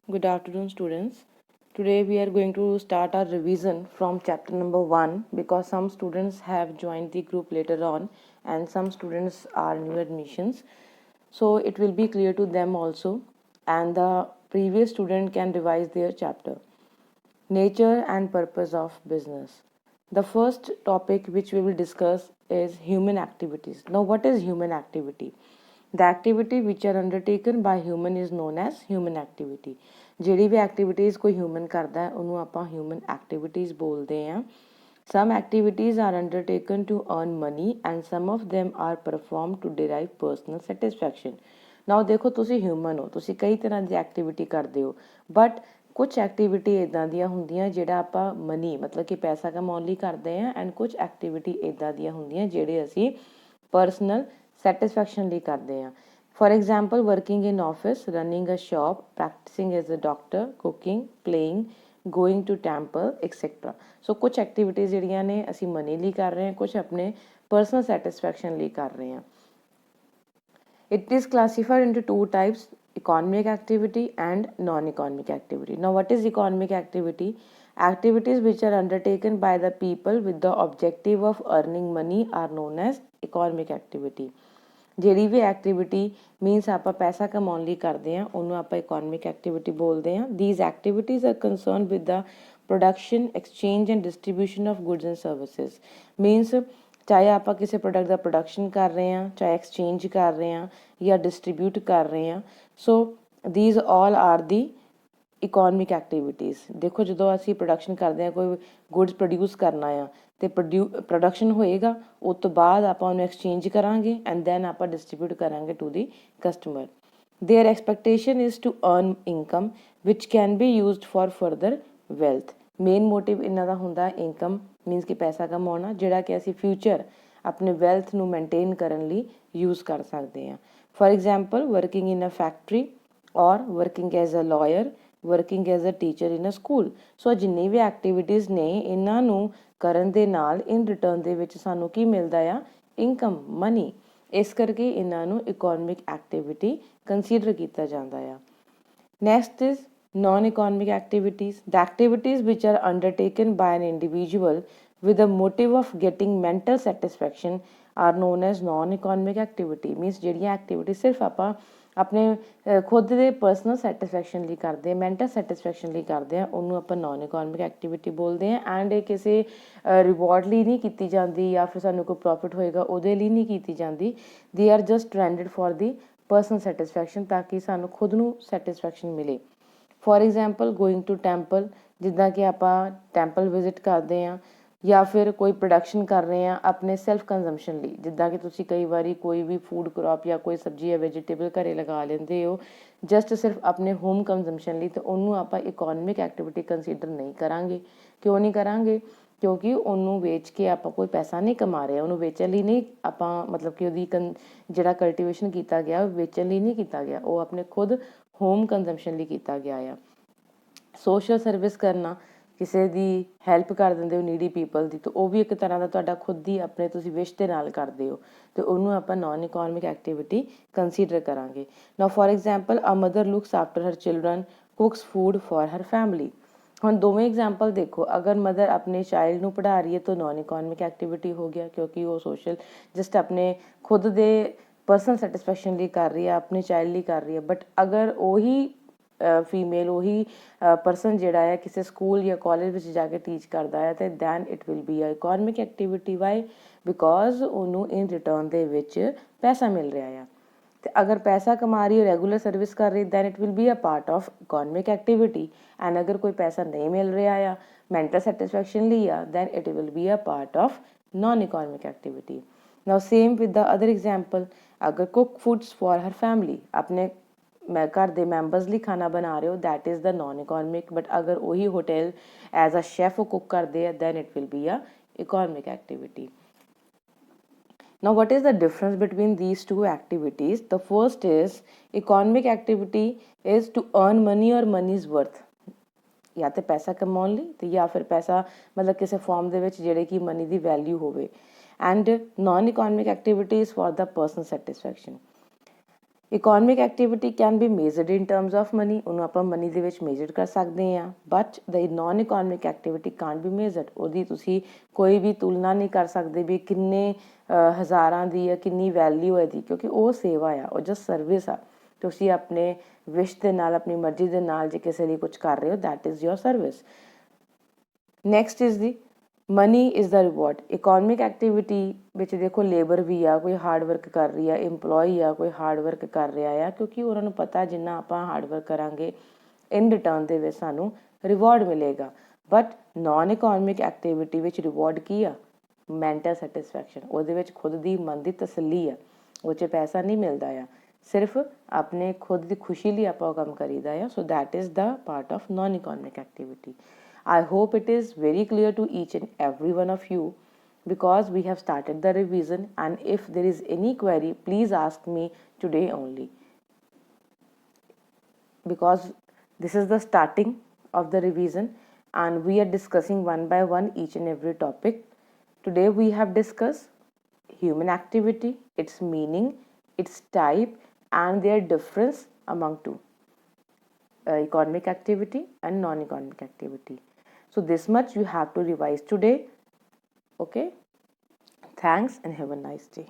Good afternoon, students. Today we are going to start our revision from chapter number 1 because some students have joined the group later on and some students are new admissions. So it will be clear to them also, and the previous student can revise their chapter. Nature and purpose of business. The first topic which we will discuss is human activities. Now, what is human activity? The activity which are undertaken by human is known as human activity. ਜਿਹੜੀ ਵੀ activities ਕੋਈ human ਕਰਦਾ ਹੈ ਉਹਨੂੰ ਆਪਾਂ human activities ਬੋਲਦੇ ਹਾਂ. Some activities are undertaken to earn money and some of them are performed to derive personal satisfaction. Now ਦੇਖੋ ਤੁਸੀਂ ਹਿਊਮਨ ਹੋ, ਤੁਸੀਂ ਕਈ ਤਰ੍ਹਾਂ ਦੀ ਐਕਟੀਵਿਟੀ ਕਰਦੇ ਹੋ, ਬਟ ਕੁਝ ਐਕਟੀਵਿਟੀ ਇੱਦਾਂ ਦੀਆਂ ਹੁੰਦੀਆਂ ਜਿਹੜਾ ਆਪਾਂ ਮਨੀ ਮਤਲਬ ਕਿ ਪੈਸਾ ਕਮਾਉਣ ਲਈ ਕਰਦੇ ਹਾਂ, ਐਂਡ ਕੁਝ ਐਕਟੀਵਿਟੀ ਇੱਦਾਂ ਦੀਆਂ ਹੁੰਦੀਆਂ ਜਿਹੜੇ ਅਸੀਂ ਪਰਸਨਲ ਸੈਟਿਸਫੈਕਸ਼ਨ ਲਈ ਕਰਦੇ ਹਾਂ. For example, working in office, running a shop, practicing as a doctor, cooking, playing, going to temple, etc. So ਕੁਝ ਐਕਟੀਵਿਟੀਜ਼ ਜਿਹੜੀਆਂ ਨੇ ਅਸੀਂ ਮਨੀ ਲਈ ਕਰ ਰਹੇ ਹਾਂ, ਕੁਝ ਆਪਣੇ ਪਰਸਨਲ ਸੈਟਿਸਫੈਕਸ਼ਨ ਲਈ ਕਰ ਰਹੇ ਹਾਂ. It is classified into two types, economic activity and non-economic activity. Now, what is economic activity? Activities which are undertaken by the people with the objective of earning money are known as economic activity. ਜਿਹੜੀ ਵੀ activity means ਆਪਾਂ ਪੈਸਾ ਕਮਾਉਣ ਲਈ ਕਰਦੇ ਹਾਂ ਉਹਨੂੰ ਆਪਾਂ ਇਕੋਨਮਿਕ activity ਬੋਲਦੇ ਹਾਂ. These activities are concern with the production, exchange and distribution of goods and services. Means ਚਾਹੇ ਆਪਾਂ ਕਿਸੇ ਪ੍ਰੋਡਕਟ ਦਾ ਪ੍ਰੋਡਕਸ਼ਨ ਕਰ ਰਹੇ ਹਾਂ, ਚਾਹੇ ਐਕਸਚੇਂਜ ਕਰ ਰਹੇ ਹਾਂ ਜਾਂ ਡਿਸਟਰੀਬਿਊਟ ਕਰ ਰਹੇ ਹਾਂ. So these all are the ਇਕੋਨਮਿਕ activities. ਦੇਖੋ ਜਦੋਂ ਅਸੀਂ ਪ੍ਰੋਡਕਸ਼ਨ ਕਰਦੇ ਹਾਂ, ਕੋਈ ਗੁੱਡਸ ਪ੍ਰੋਡਿਊਸ ਕਰਨਾ ਆ ਅਤੇ ਪ੍ਰੋਡਕਸ਼ਨ ਹੋਏਗਾ, ਉਸ ਤੋਂ ਬਾਅਦ ਆਪਾਂ ਉਹਨੂੰ ਐਕਸਚੇਂਜ ਕਰਾਂਗੇ ਐਂਡ ਦੈਨ ਆਪਾਂ ਡਿਸਟਰੀਬਿਊਟ ਕਰਾਂਗੇ to the customer. Their expectation is to earn income which can be used for further wealth. Main motive ਇਹਨਾਂ ਦਾ ਹੁੰਦਾ ਇਨਕਮ ਮੀਨਸ ਕਿ ਪੈਸਾ ਕਮਾਉਣਾ, ਜਿਹੜਾ ਕਿ ਅਸੀਂ ਫਿਊਚਰ ਆਪਣੇ ਵੈਲਥ ਨੂੰ ਮੇਨਟੇਨ ਕਰਨ ਲਈ ਯੂਜ਼ ਕਰ ਸਕਦੇ ਹਾਂ. For example, working in a factory or working as a lawyer, working as a teacher in a school. So ਜਿੰਨੀ ਵੀ ਐਕਟੀਵਿਟੀਜ਼ ਨੇ ਇਹਨਾਂ ਨੂੰ ਕਰਨ ਦੇ ਨਾਲ ਇਨ ਰਿਟਰਨ ਦੇ ਵਿੱਚ ਸਾਨੂੰ ਕੀ ਮਿਲਦਾ ਆ? Income, money. ਇਸ ਕਰਕੇ ਇਹਨਾਂ ਨੂੰ ਇਕੋਨਮਿਕ ਐਕਟੀਵਿਟੀ ਕੰਸੀਡਰ ਕੀਤਾ ਜਾਂਦਾ ਆ. Next is non-economic activities. The activities which are undertaken by an individual with the motive of getting mental satisfaction are known as non-economic activity. Means ਜਿਹੜੀਆਂ ਐਕਟੀਵਿਟੀ ਸਿਰਫ ਆਪਾਂ ਆਪਣੇ ਖੁਦ ਦੇ ਪਰਸਨਲ ਸੈਟਿਸਫੈਕਸ਼ਨ ਲਈ ਕਰਦੇ ਹਾਂ, ਮੈਂਟਲ ਸੈਟਿਸਫੈਕਸ਼ਨ ਲਈ ਕਰਦੇ ਹਾਂ, ਉਹਨੂੰ ਆਪਾਂ ਨਾਨ ਇਕੋਨਮਿਕ ਐਕਟੀਵਿਟੀ ਬੋਲਦੇ ਹਾਂ. ਐਂਡ ਇਹ ਕਿਸੇ ਰਿਵਾਰਡ ਲਈ ਨਹੀਂ ਕੀਤੀ ਜਾਂਦੀ ਜਾਂ ਫਿਰ ਸਾਨੂੰ ਕੋਈ ਪ੍ਰੋਫਿਟ ਹੋਏਗਾ ਉਹਦੇ ਲਈ ਨਹੀਂ ਕੀਤੀ ਜਾਂਦੀ. They are just rendered for the personal satisfaction, ਤਾਂ ਕਿ ਸਾਨੂੰ ਖੁਦ ਨੂੰ ਸੈਟਿਸਫੈਕਸ਼ਨ ਮਿਲੇ. For example, going to temple, ਜਿੱਦਾਂ ਕਿ ਆਪਾਂ ਟੈਂਪਲ ਵਿਜ਼ਿਟ ਕਰਦੇ ਹਾਂ ਜਾਂ ਫਿਰ ਕੋਈ ਪ੍ਰੋਡਕਸ਼ਨ ਕਰ ਰਹੇ ਹਾਂ ਆਪਣੇ ਸੈਲਫ ਕੰਜ਼ੰਪਸ਼ਨ ਲਈ. ਜਿੱਦਾਂ ਕਿ ਤੁਸੀਂ ਕਈ ਵਾਰੀ ਕੋਈ ਵੀ ਫੂਡ ਕ੍ਰੌਪ ਜਾਂ ਕੋਈ ਸਬਜ਼ੀ ਜਾਂ ਵੈਜੀਟੇਬਲ ਘਰੇ ਲਗਾ ਲੈਂਦੇ ਹੋ ਜਸਟ ਸਿਰਫ ਆਪਣੇ ਹੋਮ ਕੰਜ਼ੰਪਸ਼ਨ ਲਈ, ਤਾਂ ਉਹਨੂੰ ਆਪਾਂ ਇਕੋਨਮਿਕ ਐਕਟੀਵਿਟੀ ਕੰਸੀਡਰ ਨਹੀਂ ਕਰਾਂਗੇ. ਕਿਉਂ ਨਹੀਂ ਕਰਾਂਗੇ? ਕਿਉਂਕਿ ਉਹਨੂੰ ਵੇਚ ਕੇ ਆਪਾਂ ਕੋਈ ਪੈਸਾ ਨਹੀਂ ਕਮਾ ਰਹੇ, ਉਹਨੂੰ ਵੇਚਣ ਲਈ ਨਹੀਂ ਆਪਾਂ ਮਤਲਬ ਕਿ ਉਹਦੀ ਜਿਹੜਾ ਕਲਟੀਵੇਸ਼ਨ ਕੀਤਾ ਗਿਆ ਉਹ ਵੇਚਣ ਲਈ ਨਹੀਂ ਕੀਤਾ ਗਿਆ, ਉਹ ਆਪਣੇ ਖੁਦ ਹੋਮ ਕੰਜ਼ੰਪਸ਼ਨ ਲਈ ਕੀਤਾ ਗਿਆ ਆ. ਸੋਸ਼ਲ ਸਰਵਿਸ ਕਰਨਾ, ਕਿਸੇ ਦੀ ਹੈਲਪ ਕਰ ਦਿੰਦੇ ਹੋ ਨੀਡੀ ਪੀਪਲ ਦੀ, ਤਾਂ ਉਹ ਵੀ ਇੱਕ ਤਰ੍ਹਾਂ ਦਾ ਤੁਹਾਡਾ ਖੁਦ ਦੀ ਆਪਣੇ ਤੁਸੀਂ ਵਿਸ਼ ਦੇ ਨਾਲ ਕਰਦੇ ਹੋ, ਅਤੇ ਉਹਨੂੰ ਆਪਾਂ ਨਾਨ ਇਕੋਨਮਿਕ ਐਕਟੀਵਿਟੀ ਕੰਸੀਡਰ ਕਰਾਂਗੇ. Now for example, a mother looks after her children, cooks food for her family. ਹੁਣ ਦੋਵੇਂ ਐਗਜ਼ਾਮਪਲ ਦੇਖੋ, ਅਗਰ ਮਦਰ ਆਪਣੇ ਚਾਈਲਡ ਨੂੰ ਪੜ੍ਹਾ ਰਹੀ ਹੈ ਤਾਂ ਨਾਨ ਇਕੋਨਮਿਕ ਐਕਟੀਵਿਟੀ ਹੋ ਗਿਆ, ਕਿਉਂਕਿ ਉਹ ਸੋਸ਼ਲ ਜਸਟ ਆਪਣੇ ਖੁਦ ਦੇ ਪਰਸਨਲ ਸੈਟਿਸਫੈਕਸ਼ਨ ਲਈ ਕਰ ਰਹੀ ਹੈ, ਆਪਣੇ ਚਾਈਲਡ ਲਈ ਕਰ ਰਹੀ ਹੈ. ਬਟ ਅਗਰ ਉਹੀ ਫੀਮੇਲ, ਉਹੀ ਪਰਸਨ ਜਿਹੜਾ ਹੈ ਕਿਸੇ ਸਕੂਲ ਜਾਂ ਕਾਲਜ ਵਿੱਚ ਜਾ ਕੇ ਟੀਚ ਕਰਦਾ ਹੈ, ਅਤੇ then it will be a economic activity. Why? Because ਉਹਨੂੰ ਇਨ ਰਿਟਰਨ ਦੇ ਵਿੱਚ ਪੈਸਾ ਮਿਲ ਰਿਹਾ ਆ. ਅਤੇ ਅਗਰ ਪੈਸਾ ਕਮਾ ਰਹੀ, ਰੈਗੂਲਰ ਸਰਵਿਸ ਕਰ ਰਹੀ, then it will be a part of economic activity. And ਅਗਰ ਕੋਈ ਪੈਸਾ ਨਹੀਂ ਮਿਲ ਰਿਹਾ ਆ, ਮੈਂਟਲ ਸੈਟਿਸਫੈਕਸ਼ਨ ਲਈ ਆ, then it will be a part of non economic activity. Now same with the other example, ਅਗਰ cook foods for her family, ਆਪਣੇ ਘਰ ਦੇ ਮੈਂਬਰਸ ਲਈ ਖਾਣਾ ਬਣਾ ਰਹੇ ਹੋ, that is the non economic. But ਅਗਰ ਉਹੀ hotel as a chef cook ਕਰਦੇ ਆ, then it will be a economic activity. Now, what is the difference between these two activities? The first is economic activity is to earn money or money's worth. ਜਾਂ ਤਾਂ ਪੈਸਾ ਕਮਾਉਣ ਲਈ ਅਤੇ ਜਾਂ ਫਿਰ ਪੈਸਾ ਮਤਲਬ ਕਿਸੇ ਫਾਰਮ ਦੇ ਵਿੱਚ ਜਿਹੜੇ ਕਿ ਮਨੀ ਦੀ ਵੈਲਿਊ ਹੋਵੇ. And non economic activities for the personal satisfaction. Economic activity can be measured in terms of money, ਉਹਨੂੰ ਆਪਾਂ ਮਨੀ ਦੇ ਵਿੱਚ ਮੇਜ਼ਰ ਕਰ ਸਕਦੇ ਹਾਂ, but the non economic activity can't be measured, ਉਹਦੀ ਤੁਸੀਂ ਕੋਈ ਵੀ ਤੁਲਨਾ ਨਹੀਂ ਕਰ ਸਕਦੇ ਵੀ ਕਿੰਨੇ ਹਜ਼ਾਰਾਂ ਦੀ ਆ, ਕਿੰਨੀ ਵੈਲਿਊ ਹੈ ਇਹਦੀ, ਕਿਉਂਕਿ ਉਹ ਸੇਵਾ ਆ, ਉਹ ਜਸਟ ਸਰਵਿਸ ਆ। ਤੁਸੀਂ ਆਪਣੇ ਵਿਸ਼ ਦੇ ਨਾਲ, ਆਪਣੀ ਮਰਜ਼ੀ ਦੇ ਨਾਲ ਜੇ ਕਿਸੇ ਲਈ ਕੁਝ ਕਰ ਰਹੇ ਹੋ, that is your service. Next is the money is the reward. Economic activity ਵਿੱਚ ਦੇਖੋ ਲੇਬਰ ਵੀ ਆ, ਕੋਈ ਹਾਰਡ ਵਰਕ ਕਰ ਰਹੀ ਆ, ਇੰਪਲੋਈ ਆ ਕੋਈ ਹਾਰਡ ਵਰਕ ਕਰ ਰਿਹਾ ਆ, ਕਿਉਂਕਿ ਉਹਨਾਂ ਨੂੰ ਪਤਾ ਜਿੰਨਾ ਆਪਾਂ ਹਾਰਡ ਵਰਕ ਕਰਾਂਗੇ ਇਨ ਰਿਟਰਨ ਦੇ ਵਿੱਚ ਸਾਨੂੰ ਰਿਵਾਰਡ ਮਿਲੇਗਾ। ਬਟ ਨੋਨ ਇਕੋਨਮਿਕ ਐਕਟੀਵਿਟੀ ਵਿੱਚ ਰਿਵਾਰਡ ਕੀ ਆ? ਮੈਂਟਲ ਸੈਟਿਸਫੈਕਸ਼ਨ, ਉਹਦੇ ਵਿੱਚ ਖੁਦ ਦੀ ਮਨ ਦੀ ਤਸੱਲੀ ਆ, ਉਹ 'ਚ ਪੈਸਾ ਨਹੀਂ ਮਿਲਦਾ ਆ, ਸਿਰਫ ਆਪਣੇ ਖੁਦ ਦੀ ਖੁਸ਼ੀ ਲਈ ਆਪਾਂ ਉਹ ਕੰਮ ਕਰੀਦਾ ਆ। So that is the part of non economic activity. I hope it is very clear to each and every one of you, because we have started the revision, and if there is any query, please ask me today only, because this is the starting of the revision and we are discussing one by one each and every topic. Today we have discussed human activity, its meaning, its type, and their difference among two, economic activity and non-economic activity. So this much you have to revise today. Okay, thanks and have a nice day.